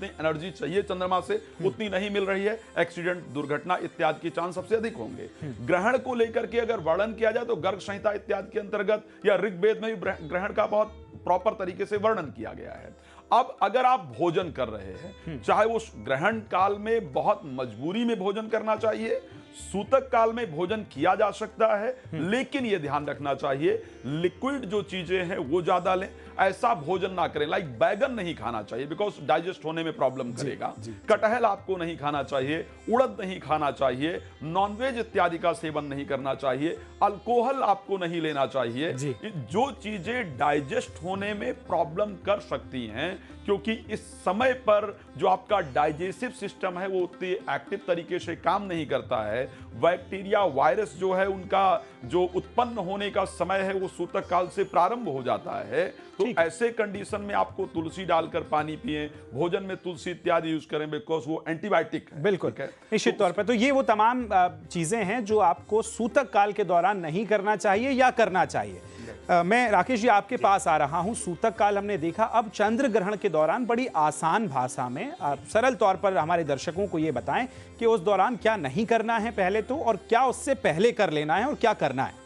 जितनी एनर्जी चाहिए चंद्रमा से उतनी नहीं मिल रही है, एक्सीडेंट, दुर्घटना इत्यादि के चांस सबसे अधिक होंगे। ग्रहण को लेकर के अगर वर्णन किया जाए तो गर्ग संहिता इत्यादि के अंतर्गत या ऋग्वेद में भी ग्रहण का बहुत प्रॉपर तरीके से वर्णन किया गया है। अब अगर आप भोजन कर रहे हैं, चाहे वो ग्रहण काल में बहुत मजबूरी में भोजन करना चाहिए, सूतक काल में भोजन किया जा सकता है, लेकिन यह ध्यान रखना चाहिए लिक्विड जो चीजें हैं वो ज्यादा लें। ऐसा भोजन ना करें, लाइक बैगन नहीं खाना चाहिए बिकॉज डाइजेस्ट होने में प्रॉब्लम करेगा। कटहल आपको नहीं खाना चाहिए, उड़द नहीं खाना चाहिए, नॉनवेज इत्यादि का सेवन नहीं करना चाहिए, अल्कोहल आपको नहीं लेना चाहिए। जो चीजें डाइजेस्ट होने में प्रॉब्लम कर सकती हैं, क्योंकि इस समय पर जो आपका डाइजेस्टिव सिस्टम है वो उतनी एक्टिव तरीके से काम नहीं करता है। बैक्टीरिया, वायरस जो है उनका जो उत्पन्न होने का समय है वो सूतक काल से प्रारंभ हो जाता है। तो ऐसे कंडीशन में आपको तुलसी डालकर पानी पिएं, भोजन में तुलसी इत्यादि यूज करें बिकॉज वो एंटीबायोटिक है। बिल्कुल, निश्चित तौर पर। तो ये वो तमाम चीजें हैं जो आपको सूतक काल के दौरान नहीं करना चाहिए या करना चाहिए। मैं राकेश जी आपके पास आ रहा हूं। सूतक काल हमने देखा, अब चंद्र ग्रहण के दौरान बड़ी आसान भाषा में सरल तौर पर हमारे दर्शकों को ये बताएं कि उस दौरान क्या नहीं करना है पहले तो, और क्या उससे पहले कर लेना है और क्या करना है।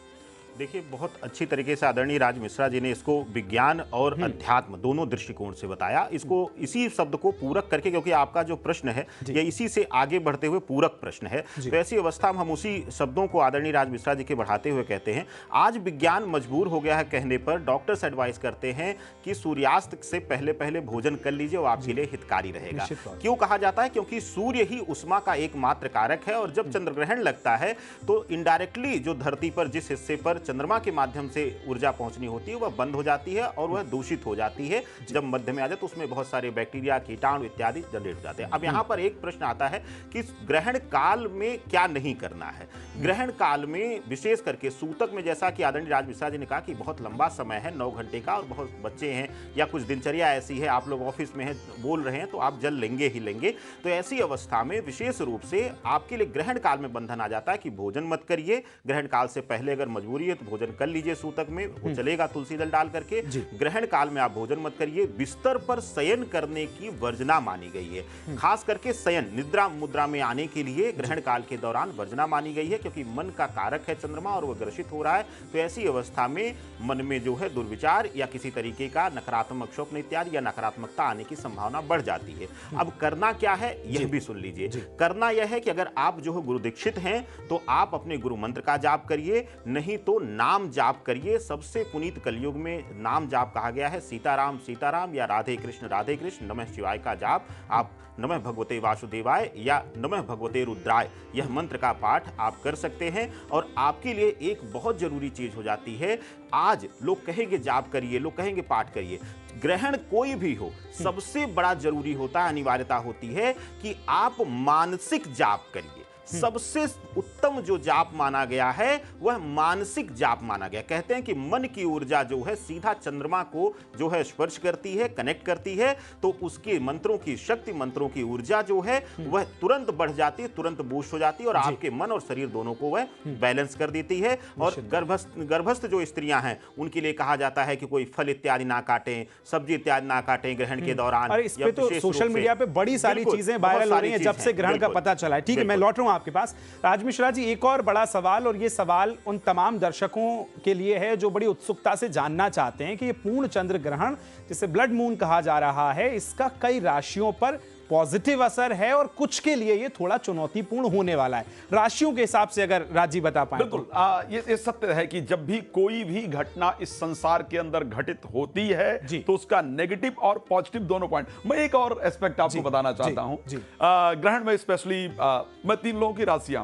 देखिए, बहुत अच्छी तरीके से आदरणीय राज मिश्रा जी ने इसको विज्ञान और अध्यात्म दोनों दृष्टिकोण से बताया। इसको इसी शब्द को पूरक करके, क्योंकि आपका जो प्रश्न है ये इसी से आगे बढ़ते हुए पूरक प्रश्न है, तो ऐसी अवस्था में हम उसी शब्दों को आदरणीय राज मिश्रा जी के बढ़ाते हुए कहते हैं, आज विज्ञान मजबूर हो गया है कहने पर डॉक्टर्स एडवाइस करते हैं कि सूर्यास्त से पहले पहले भोजन कर लीजिए, वो आपके लिए हितकारी रहेगा। क्यों कहा जाता है? क्योंकि सूर्य ही उष्मा का एकमात्र कारक है, और जब चंद्र ग्रहण लगता है तो इनडायरेक्टली जो धरती पर जिस हिस्से पर चंद्रमा के माध्यम से ऊर्जा पहुंचनी होती है वह बंद हो जाती है और वह दूषित हो जाती है। जब मध्य में आ जाए तो उसमें बहुत सारे बैक्टीरिया, कीटाणु इत्यादि जनरेट हो जाते हैं। अब यहां पर एक प्रश्न आता है कि ग्रहण काल में क्या नहीं करना है। ग्रहण काल में विशेष करके सूतक में, जैसा कि आदरणीय राज मिश्रा जी ने कहा कि बहुत लंबा समय है, 9 घंटे का, और बहुत बच्चे हैं या कुछ दिनचर्या ऐसी है, आप लोग ऑफिस में हैं, बोल रहे हैं, तो आप जल लेंगे ही लेंगे। तो ऐसी अवस्था में विशेष रूप से आपके लिए ग्रहण काल में बंधन आ जाता है कि भोजन मत करिए। ग्रहण काल से पहले अगर मजबूरी है तो भोजन कर लीजिए, सूतक में वो चलेगा तुलसी दल डाल करके। ग्रहण काल में आप भोजन मत करिए। बिस्तर पर शयन करने की वर्जना मानी गई है, खास करके शयन निद्रा मुद्रा में आने के लिए ग्रहण काल के दौरान वर्जना मानी गई है, क्योंकि मन का कारक है चंद्रमा और वह ग्रसित हो रहा है। तो ऐसी अवस्था में मन में जो है दुर्विचार या किसी तरीके का नकारात्मक स्वप्न इत्यादि या नकारात्मकता आने की संभावना बढ़ जाती है। अब करना क्या है यह भी सुन लीजिए। करना यह है कि अगर आप जो है गुरु दीक्षित हैं तो आप अपने गुरु मंत्र का जाप करिए, नहीं तो नाम जाप करिए। सबसे पुनीत कलयुग में नाम जाप कहा गया है, सीताराम सीताराम या राधे कृष्ण नमः शिवाय का जाप आप नमः भगवते वासुदेवाय या नमः भगवते रुद्राय, यह मंत्र का पाठ आप कर सकते हैं। और आपके लिए एक बहुत जरूरी चीज हो जाती है, आज लोग कहेंगे जाप करिए, लोग कहेंगे पाठ करिए, ग्रहण कोई भी हो, सबसे बड़ा जरूरी होता है, अनिवार्यता होती है कि आप मानसिक जाप करिए। सबसे उत्तम जो जाप माना गया है वह मानसिक जाप माना गया। कहते हैं कि मन की ऊर्जा जो है सीधा चंद्रमा को जो है स्पर्श करती है, कनेक्ट करती है, तो उसके मंत्रों की शक्ति, मंत्रों की ऊर्जा जो है वह तुरंत बढ़ जाती है, तुरंत बूस्ट हो जाती है, और आपके मन और शरीर दोनों को वह बैलेंस कर देती है। और गर्भस्थ जो स्त्रियां हैं उनके लिए कहा जाता है कि कोई फल इत्यादि ना काटें, सब्जी इत्यादि ना काटें ग्रहण के दौरान। और इस पे तो सोशल मीडिया पे बड़ी सारी चीजें वायरल हो रही हैं जब से ग्रहण का पता चला है। ठीक है, मैं लौट रहा हूं आपके पास। राज मिश्रा जी, एक और बड़ा सवाल, और ये सवाल उन तमाम दर्शकों के लिए है जो बड़ी उत्सुकता से जानना चाहते हैं कि ये पूर्ण चंद्र ग्रहण, जिसे ब्लड मून कहा जा रहा है, इसका कई राशियों पर पॉजिटिव असर है और कुछ के लिए ये थोड़ा चुनौतीपूर्ण होने वाला है। राशियों के हिसाब से अगर राजी बता पाए। बिल्कुल, ये सत्य है कि जब भी कोई भी घटना इस संसार के अंदर घटित होती है तो उसका नेगेटिव और पॉजिटिव दोनों पॉइंट। मैं एक और एस्पेक्ट आपको बताना चाहता हूं। ग्रहण में स्पेशली मैं 3 लोगों की राशियां,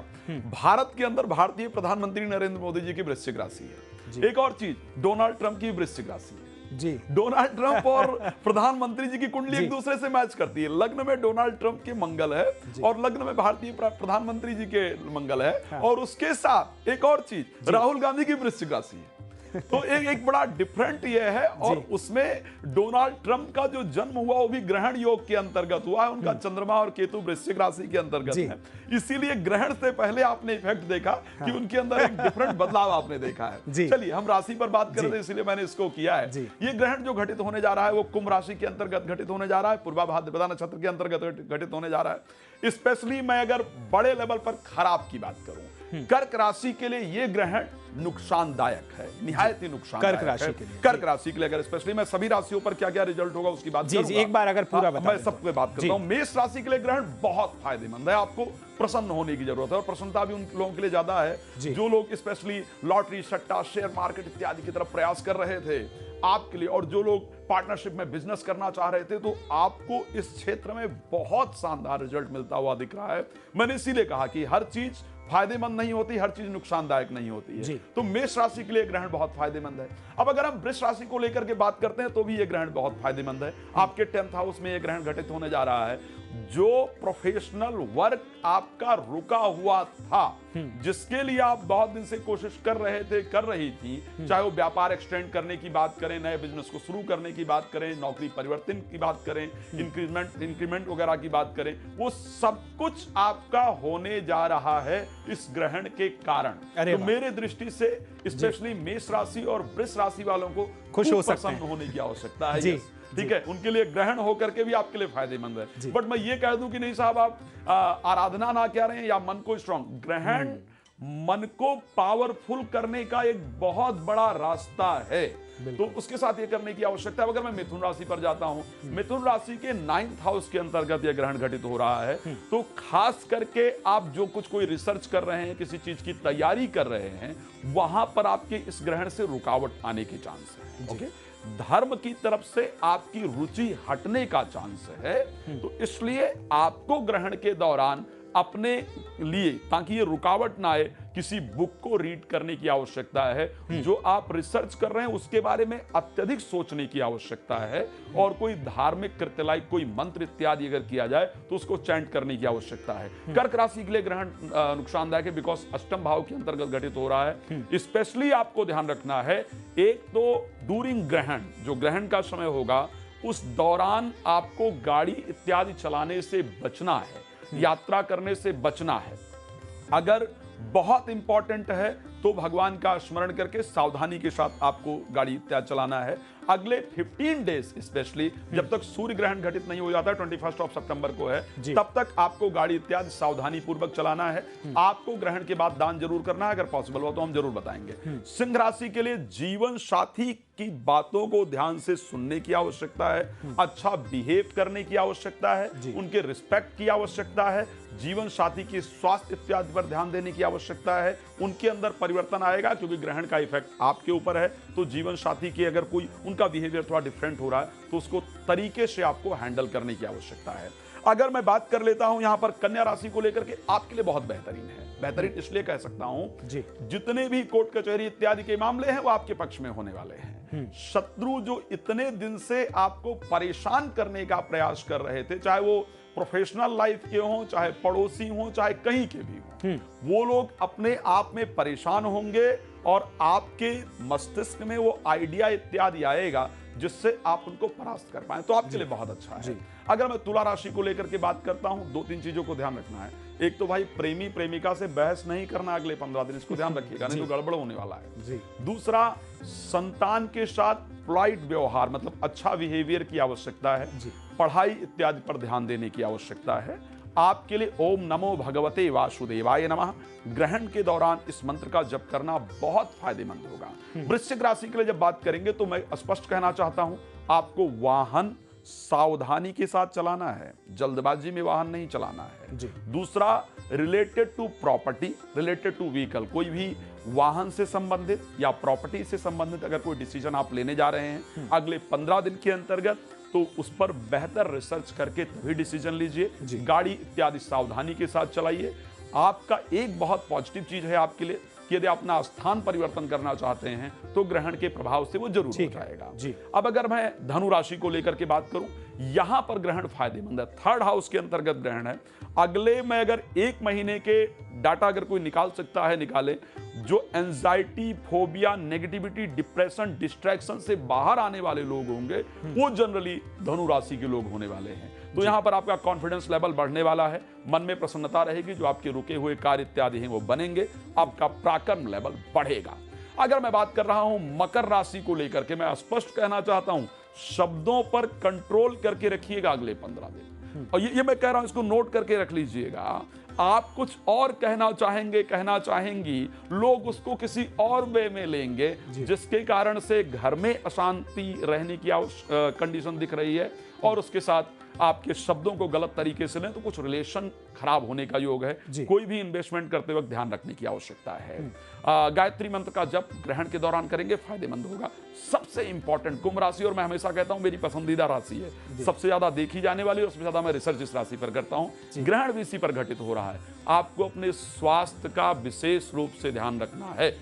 भारत के अंदर भारतीय प्रधानमंत्री नरेंद्र मोदी जी की वृश्चिक राशि है। एक और चीज, डोनाल्ड ट्रंप की वृश्चिक राशि है जी। डोनाल्ड ट्रंप और प्रधानमंत्री जी की कुंडली एक दूसरे से मैच करती है। लग्न में डोनाल्ड ट्रंप के मंगल है और लग्न में भारतीय प्रधानमंत्री जी के मंगल है। और उसके साथ एक और चीज, राहुल गांधी की वृश्चिक राशि है। तो एक बड़ा डिफरेंट ये है। और उसमें डोनाल्ड ट्रंप का जो जन्म हुआ वो भी ग्रहण योग के अंतर्गत हुआ है। उनका चंद्रमा और केतु वृश्चिक राशि के अंतर्गत है, इसीलिए ग्रहण से पहले आपने इफेक्ट देखा कि उनके अंदर एक डिफरेंट बदलाव आपने देखा है। चलिए हम राशि पर बात कर रहे थे, इसलिए मैंने इसको किया है। ये ग्रहण जो घटित होने जा रहा है वो कुंभ राशि के अंतर्गत घटित होने जा रहा है, पूर्वा भाद्रपदा नक्षत्र के अंतर्गत घटित होने जा रहा है। स्पेशली मैं अगर बड़े लेवल पर खराब की बात करूं, कर्क राशि के लिए ये ग्रहण नुकसानदायक है, निहायत ही नुकसानदायक कर्क राशि के लिए। कर्क राशि के लिए अगर स्पेशली मैं सभी राशियों पर क्या क्या रिजल्ट होगा उसकी बात करूंगा। एक बार अगर पूरा बता मैं सब पे बात करता हूं। मेष राशि के लिए ग्रहण बहुत फायदेमंद है, आपको प्रसन्न होने की जरूरत है, और प्रसन्नता भी उन लोगों के लिए ज्यादा है जो लोग स्पेशली लॉटरी, सट्टा, शेयर मार्केट इत्यादि की तरफ प्रयास कर रहे थे आपके लिए, और जो लोग पार्टनरशिप में बिजनेस करना चाह रहे थे, तो आपको इस क्षेत्र में बहुत शानदार रिजल्ट मिलता हुआ दिख रहा है। मैंने इसीलिए कहा कि हर चीज फायदेमंद नहीं होती, हर चीज नुकसानदायक नहीं होती है। तो मेष राशि के लिए ग्रहण बहुत फायदेमंद है। अब अगर हम वृष राशि को लेकर के बात करते हैं तो भी ये ग्रहण बहुत फायदेमंद है। आपके 10th हाउस में ये ग्रहण घटित होने जा रहा है। जो प्रोफेशनल वर्क आपका रुका हुआ था, जिसके लिए आप बहुत दिन से कोशिश कर रहे थे, कर रही थी, चाहे वो व्यापार एक्सटेंड करने की बात करें, नए बिजनेस को शुरू करने की बात करें, नौकरी परिवर्तन की बात करें, इंक्रीमेंट वगैरह की बात करें, वो सब कुछ आपका होने जा रहा है इस ग्रहण के कारण। तो मेरे दृष्टि से स्पेशली मेष राशि और वृष राशि वालों को खुश हो सकते हैं, प्रसन्न होने की आवश्यकता है। ठीक है, उनके लिए ग्रहण होकर के भी आपके लिए फायदेमंद है। बट मैं ये कह दूं कि नहीं साहब, आप आराधना ना कह रहे हैं या मन को स्ट्रांग, ग्रहण मन को पावरफुल करने का एक बहुत बड़ा रास्ता है, तो उसके साथ ये करने की आवश्यकता है। अगर मैं मिथुन राशि पर जाता हूं, मिथुन राशि के 9th हाउस के अंतर्गत यह ग्रहण घटित हो रहा है, तो खास करके आप जो कोई रिसर्च कर रहे हैं, किसी चीज की तैयारी कर रहे हैं, वहां पर आपके इस ग्रहण से रुकावट आने के चांस है। ओके, धर्म की तरफ से आपकी रुचि हटने का चांस है, तो इसलिए आपको ग्रहण के दौरान अपने लिए, ताकि ये रुकावट ना आए, किसी बुक को रीड करने की आवश्यकता है। जो आप रिसर्च कर रहे हैं उसके बारे में अत्यधिक सोचने की आवश्यकता है, और कोई धार्मिक कृत्य लाइक कोई मंत्र इत्यादि अगर किया जाए तो उसको चैंट करने की आवश्यकता है। कर्क राशि के लिए ग्रहण नुकसानदायक है, बिकॉज अष्टम भाव के अंतर्गत घटित हो रहा है। स्पेशली आपको ध्यान रखना है, एक तो डूरिंग ग्रहण, जो ग्रहण का समय होगा उस दौरान आपको गाड़ी इत्यादि चलाने से बचना है, यात्रा करने से बचना है। अगर बहुत इंपॉर्टेंट है तो भगवान का स्मरण करके सावधानी के साथ आपको गाड़ी इत्यादि चलाना है। अगले 15 डेज स्पेशली, जब तक सूर्य ग्रहण घटित नहीं हो जाता, 21 सितंबर को है, तब तक आपको गाड़ी इत्यादि सावधानी पूर्वक चलाना है। आपको ग्रहण के बाद दान जरूर करना है, अगर पॉसिबल हो तो हम जरूर बताएंगे। सिंह राशि के लिए जीवन साथी की बातों को ध्यान से सुनने की आवश्यकता है, अच्छा बिहेव करने की आवश्यकता है, उनके रिस्पेक्ट की आवश्यकता है, जीवन साथी के स्वास्थ्य इत्यादि पर ध्यान देने की आवश्यकता है। उनके अंदर परिवर्तन आएगा, क्योंकि ग्रहण का इफेक्ट आपके ऊपर है, तो जीवन साथी के अगर कोई उनका बिहेवियर थोड़ा डिफरेंट हो रहा है तो उसको तरीके से आपको हैंडल करने की आवश्यकता है। अगर मैं बात कर लेता हूं यहां पर कन्या राशि को लेकर के, आपके लिए बहुत बेहतरीन है। बेहतरीन इसलिए कह सकता हूं, जितने भी कोर्ट कचहरी इत्यादि के मामले हैं वो आपके पक्ष में होने वाले हैं। शत्रु जो इतने दिन से आपको परेशान करने का प्रयास कर रहे थे, चाहे वो प्रोफेशनल लाइफ के हों, चाहे पड़ोसी हों, चाहे कहीं के भी हों, वो लोग अपने आप में परेशान होंगे, और आपके मस्तिष्क में वो आइडिया इत्यादि आएगा जिससे आप उनको परास्त कर पाए, तो आपके लिए बहुत अच्छा है। अगर मैं तुला राशि को लेकर के बात करता हूं, 2-3 चीजों को ध्यान रखना है। एक तो भाई प्रेमी प्रेमिका से बहस नहीं करना अगले 15 दिन, इसको ध्यान रखिएगा, नहीं तो गड़बड़ होने वाला है। दूसरा, संतान के साथ पोलाइट व्यवहार, मतलब अच्छा बिहेवियर की आवश्यकता है। पढ़ाई इत्यादि पर ध्यान देने की आवश्यकता है। आपके लिए ओम नमो भगवते वासुदेवाय नमः ग्रहण के दौरान इस मंत्र का जप करना बहुत फायदेमंद होगा। वृश्चिक राशि के लिए जब बात करेंगे तो मैं स्पष्ट कहना चाहता हूं, आपको वाहन सावधानी के साथ चलाना है, जल्दबाजी में वाहन नहीं चलाना है। दूसरा, related to property, related to vehicle, कोई भी वाहन से संबंधित या प्रॉपर्टी से संबंधित अगर कोई डिसीजन आप लेने जा रहे हैं अगले 15 दिन के अंतर्गत, तो उस पर बेहतर रिसर्च करके तभी डिसीजन लीजिए। गाड़ी इत्यादि सावधानी के साथ चलाइए। आपका एक बहुत पॉजिटिव चीज है आपके लिए, कि यदि अपना स्थान परिवर्तन करना चाहते हैं तो ग्रहण के प्रभाव से वो जरूर हो जाएगा। जी। अब अगर मैं धनु राशि को लेकर के बात करूं, यहां पर ग्रहण फायदेमंद है, थर्ड हाउस के अंतर्गत ग्रहण है। अगले में अगर 1 महीने के डाटा अगर कोई निकाल सकता है निकाले, जो anxiety, phobia, negativity, depression, distraction से बाहर आने वाले लोग होंगे वो जनरली धनु राशि के लोग होने वाले हैं। तो यहां पर आपका कॉन्फिडेंस लेवल बढ़ने वाला है, मन में प्रसन्नता रहेगी, जो आपके रुके हुए कार्य इत्यादि हैं वो बनेंगे, आपका पराक्रम लेवल बढ़ेगा। अगर मैं बात कर रहा हूं मकर राशि को लेकर के, मैं स्पष्ट कहना चाहता हूं, शब्दों पर कंट्रोल करके रखिएगा अगले 15 दिन। और ये मैं कह रहा हूं, इसको नोट करके रख लीजिएगा। आप कुछ और कहना चाहेंगे, कहना चाहेंगी, लोग उसको किसी और वे में लेंगे, जिसके कारण से घर में अशांति रहने की कंडीशन दिख रही है, और उसके साथ आपके शब्दों को गलत तरीके से लें तो कुछ रिलेशन खराब होने का योग है। कोई भी इन्वेस्टमेंट करते वक्त ध्यान रखने की आवश्यकता है। गायत्री मंत्र का जप ग्रहण के दौरान करेंगे, फायदेमंद होगा। सबसे इंपॉर्टेंट कुंभ राशि, और मैं हमेशा कहता हूं मेरी पसंदीदा राशि है, सबसे ज्यादा देखी जाने वाली, और सबसे ज्यादा मैं रिसर्च इस राशि पर करता हूं। ग्रहण भी इसी पर घटित हो रहा है। आपको अपने स्वास्थ्य का विशेष रूप से ध्यान रखना है।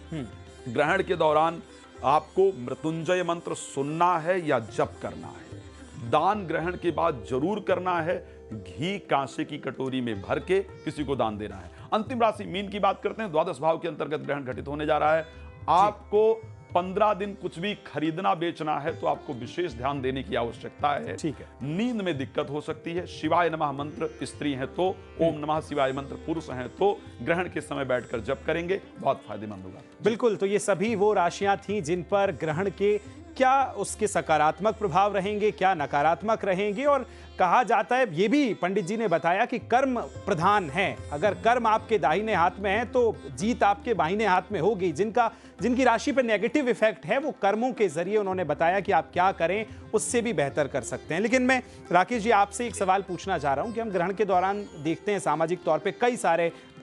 ग्रहण के दौरान आपको मृत्युंजय मंत्र सुनना है या जप करना है। दान ग्रहण के बाद जरूर करना है, घी कांसे की कटोरी में भर के किसी को दान देना है। अंतिम राशि मीन की बात करते हैं। द्वादश भाव के अंतर्गत ग्रहण घटित होने जा रहा है। आपको 15 दिन कुछ भी खरीदना बेचना है तो आपको विशेष ध्यान देने की आवश्यकता है। ठीक है। नींद में दिक्कत हो सकती है। शिवाय नमः मंत्र स्त्री हैं तो, ओम नमः शिवाय मंत्र पुरुष हैं तो ग्रहण के समय बैठकर जप करेंगे, बहुत फायदेमंद होगा। बिल्कुल। तो ये सभी वो राशियां थीं जिन पर ग्रहण के क्या उसके सकारात्मक प्रभाव रहेंगे, क्या नकारात्मक रहेंगे। और कहा जाता है, ये भी पंडित जी ने बताया कि कर्म प्रधान है। अगर कर्म आपके दाहिने हाथ में है तो जीत आपके बाहिने हाथ में होगी। जिनकी राशि पर नेगेटिव इफेक्ट है वो कर्मों के जरिए उन्होंने बताया कि आप क्या करें उससे भी बेहतर कर सकते हैं। लेकिन मैं राकेश जी आपसे एक सवाल पूछना चाह रहा हूं कि हम ग्रहण के दौरान देखते हैं सामाजिक तौर पे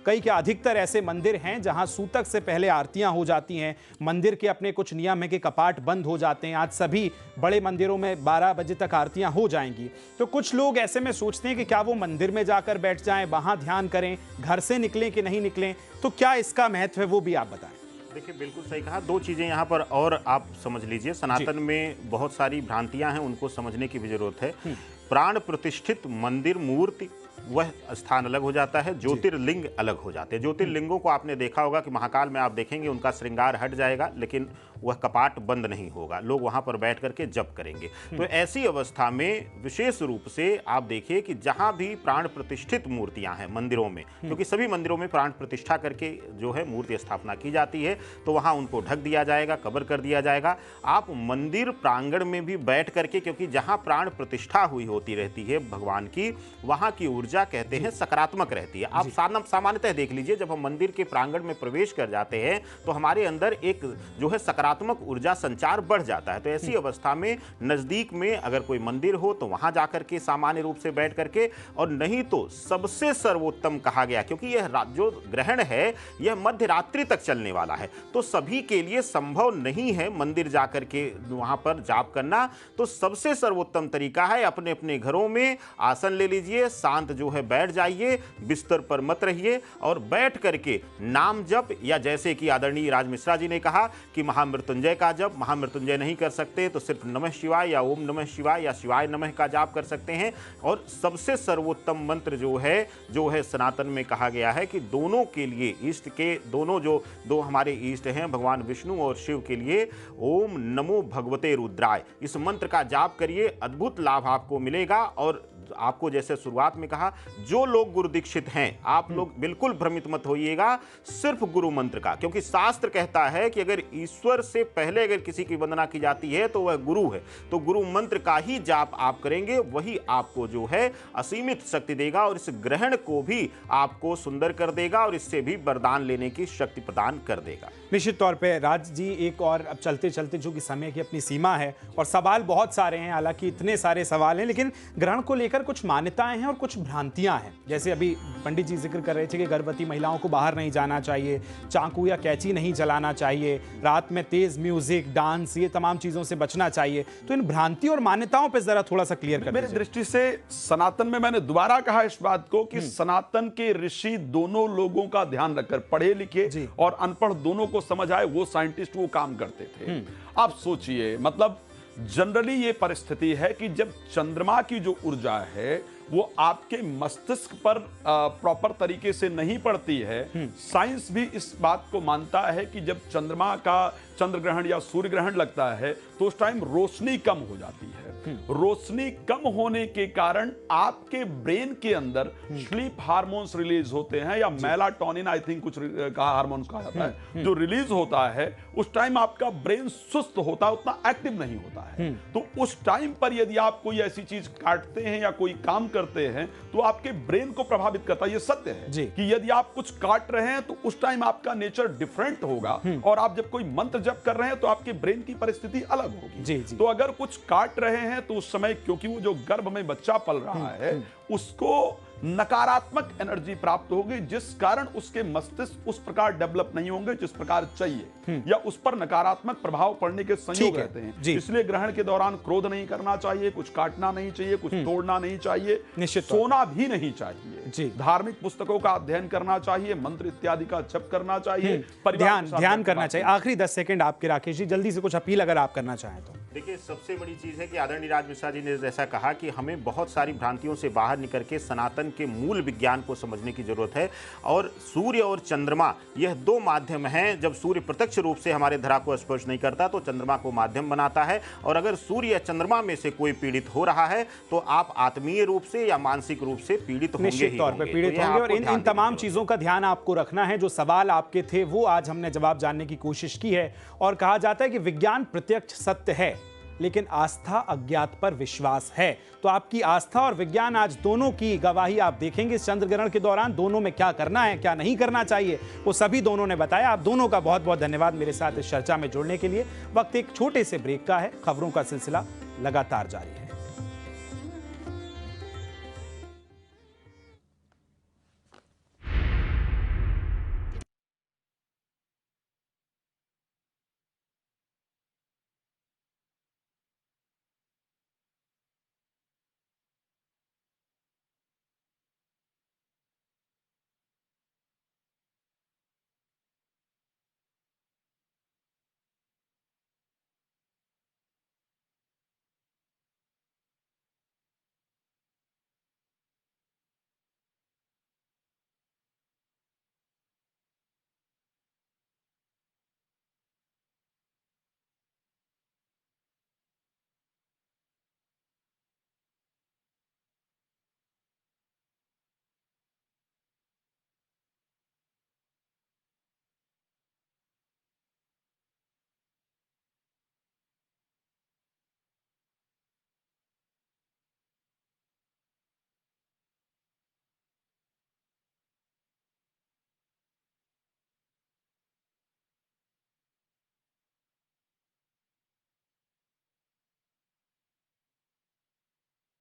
कई क्या अधिकतर ऐसे मंदिर हैं जहां सूतक से पहले आरतियां हो जाती हैं। मंदिर के अपने कुछ नियम है कि कपाट बंद हो जाते हैं। आज सभी बड़े मंदिरों में 12 बजे तक आरतियां हो जाएंगी। तो कुछ लोग ऐसे में सोचते हैं कि क्या वो मंदिर में जाकर बैठ जाएं, वहां ध्यान करें, घर से निकलें कि नहीं निकलें। तो क्या इसका महत्व है वो भी आप बताएं। देखिए, बिल्कुल सही कहा। 2 चीज़ें यहाँ पर और आप समझ लीजिए। सनातन में बहुत सारी भ्रांतियां हैं, उनको समझने की भी जरूरत है। प्राण प्रतिष्ठित मंदिर मूर्ति वह स्थान अलग हो जाता है, ज्योतिर्लिंग अलग हो जाते हैं। ज्योतिर्लिंगों को आपने देखा होगा कि महाकाल में आप देखेंगे उनका श्रृंगार हट जाएगा, लेकिन वह कपाट बंद नहीं होगा, लोग वहां पर बैठ करके जप करेंगे। तो ऐसी अवस्था में विशेष रूप से आप देखिए कि जहां भी प्राण प्रतिष्ठित मूर्तियां हैं मंदिरों में, क्योंकि सभी मंदिरों में प्राण प्रतिष्ठा करके जो है मूर्ति स्थापना की जाती है, तो वहां उनको ढक दिया जाएगा, कवर कर दिया जाएगा। आप मंदिर प्रांगण में भी बैठ करके, क्योंकि जहां प्राण प्रतिष्ठा हुई होती रहती है भगवान की, वहां की ऊर्जा कहते हैं सकारात्मक रहती है। आप सामान्यतः देख लीजिए, जब हम मंदिर के प्रांगण में प्रवेश कर जाते हैं तो हमारे अंदर एक जो है सकारात्मक ऊर्जा संचार बढ़ जाता है। तो ऐसी अवस्था में नजदीक में अगर कोई मंदिर हो तो वहां जाकर के सामान्य रूप से बैठ करके, और नहीं तो सबसे सर्वोत्तम कहा गया, क्योंकि यह जो ग्रहण है यह मध्य रात्रि तक चलने वाला है, तो सभी के लिए संभव नहीं है मंदिर जाकर के वहां पर जाप करना। तो सबसे सर्वोत्तम तरीका है अपने अपने घरों में आसन ले लीजिए, शांत जो है बैठ जाइए, बिस्तर पर मत रहिए, और बैठ करके नाम जप, या जैसे कि आदरणीय राज मिश्रा जी ने कहा कि महामृत्युंजय का जप, महामृत्युंजय नहीं कर सकते तो सिर्फ नमः शिवाय या ओम नमः शिवाय या शिवाय नमः का जाप कर सकते हैं। और सबसे सर्वोत्तम मंत्र जो है सनातन में कहा गया है कि दोनों के लिए, इष्ट के दोनों जो दो हमारे इष्ट हैं भगवान विष्णु और शिव के लिए, ओम नमो भगवते रुद्राय, इस मंत्र का जाप करिए, अद्भुत लाभ आपको मिलेगा। और आपको जैसे शुरुआत में कहा, जो लोग गुरु दीक्षित हैं आप लोग बिल्कुल भ्रमित मत होइएगा सिर्फ गुरु मंत्र का, क्योंकि शास्त्र कहता है कि अगर ईश्वर से पहले अगर किसी की वंदना की जाती है तो वह गुरु है। तो गुरु मंत्र का ही जाप आप करेंगे, वही आपको जो है असीमित शक्ति देगा, और इस ग्रहण को भी आपको सुंदर कर देगा, और इससे भी वरदान लेने की शक्ति प्रदान कर देगा। निश्चित तौर पे राज जी, एक और अब चलते चलते, जो कि समय की अपनी सीमा है और सवाल बहुत सारे हैं, हालांकि इतने सारे सवाल हैं, लेकिन ग्रहण को लेकर लेकर कुछ मान्यताएं हैं और कुछ भ्रांतियां हैं। जैसे अभी पंडित जी जिक्र कर रहे थे कि गर्भवती महिलाओं को बाहर नहीं जाना चाहिए, चाकू या कैंची नहीं चलाना चाहिए, रात में तेज म्यूजिक, डांस, ये तमाम चीजों से बचना चाहिए। तो इन भ्रांति और मान्यताओं पर जरा थोड़ा सा क्लियर कर मेरी दीजिए। दृष्टि से सनातन में मैंने दोबारा कहा इस बात को कि सनातन के ऋषि दोनों लोगों का ध्यान रखकर, पढ़े लिखे और अनपढ़ दोनों को समझ आए, वो साइंटिस्ट वो काम करते थे। आप सोचिए, मतलब जनरली ये परिस्थिति है कि जब चंद्रमा की जो ऊर्जा है वो आपके मस्तिष्क पर प्रॉपर तरीके से नहीं पड़ती है। साइंस भी इस बात को मानता है कि जब चंद्रमा का चंद्र ग्रहण या सूर्य ग्रहण लगता है तो उस टाइम रोशनी कम हो जाती है। रोशनी कम होने के कारण आपके ब्रेन के अंदर स्लीप हार्मोन्स रिलीज होते हैं, या मेलाटोनिन आई थिंक कुछ कहा हार्मोन्स कहा जाता है, जो रिलीज होता है। उस टाइम आपका ब्रेन सुस्त होता है, उतना एक्टिव नहीं होता है। तो उस टाइम पर यदि आप कोई ऐसी चीज काटते हैं या कोई काम करते हैं तो आपके ब्रेन को प्रभावित करता है। ये सत्य है कि यदि आप कुछ काट रहे हैं तो उस टाइम आपका नेचर डिफरेंट होगा, और आप जब कोई मंत्र जप कर रहे हैं तो आपके ब्रेन की परिस्थिति अलग होगी। तो अगर कुछ काट रहे हैं तो उस समय, क्योंकि वो जो गर्भ में बच्चा पल रहा है, उसको नकारात्मक एनर्जी प्राप्त होगी, जिस कारण उसके मस्तिष्क उस प्रकार डेवलप नहीं होंगे जिस प्रकार चाहिए, या उस पर नकारात्मक प्रभाव पड़ने के संयोग रहते हैं। इसलिए ग्रहण के दौरान क्रोध नहीं करना चाहिए, कुछ काटना नहीं चाहिए, कुछ तोड़ना नहीं चाहिए, सोना भी नहीं चाहिए, धार्मिक पुस्तकों का अध्ययन करना चाहिए, मंत्र इत्यादि का जप करना चाहिए, ध्यान करना चाहिए। आखिरी 10 सेकंड आपके राकेश जी, जल्दी से कुछ अपील अगर आप करना चाहें तो। देखिए, सबसे बड़ी चीज है कि आदरणीय राज मिश्रा जी ने जैसा कहा कि हमें बहुत सारी भ्रांतियों से बाहर निकल के सनातन के मूल विज्ञान को समझने की जरूरत है। और सूर्य और चंद्रमा, यह दो माध्यम हैं। जब सूर्य प्रत्यक्ष रूप से हमारे धरा को स्पर्श नहीं करता तो चंद्रमा को माध्यम बनाता है, और अगर सूर्य या चंद्रमा में से कोई पीड़ित हो रहा है तो आप आत्मीय रूप से या मानसिक रूप से पीड़ित होंगे, निश्चित तौर पर पीड़ित होंगे। और इन तमाम चीजों का ध्यान आपको रखना है। जो सवाल आपके थे वो आज हमने जवाब जानने की कोशिश की है। और कहा जाता है कि विज्ञान प्रत्यक्ष सत्य है, लेकिन आस्था अज्ञात पर विश्वास है। तो आपकी आस्था और विज्ञान आज दोनों की गवाही आप देखेंगे इस चंद्र ग्रहण के दौरान। दोनों में क्या करना है, क्या नहीं करना चाहिए, वो सभी दोनों ने बताया। आप दोनों का बहुत बहुत धन्यवाद मेरे साथ इस चर्चा में जुड़ने के लिए। वक्त एक छोटे से ब्रेक का है। खबरों का सिलसिला लगातार जारी है।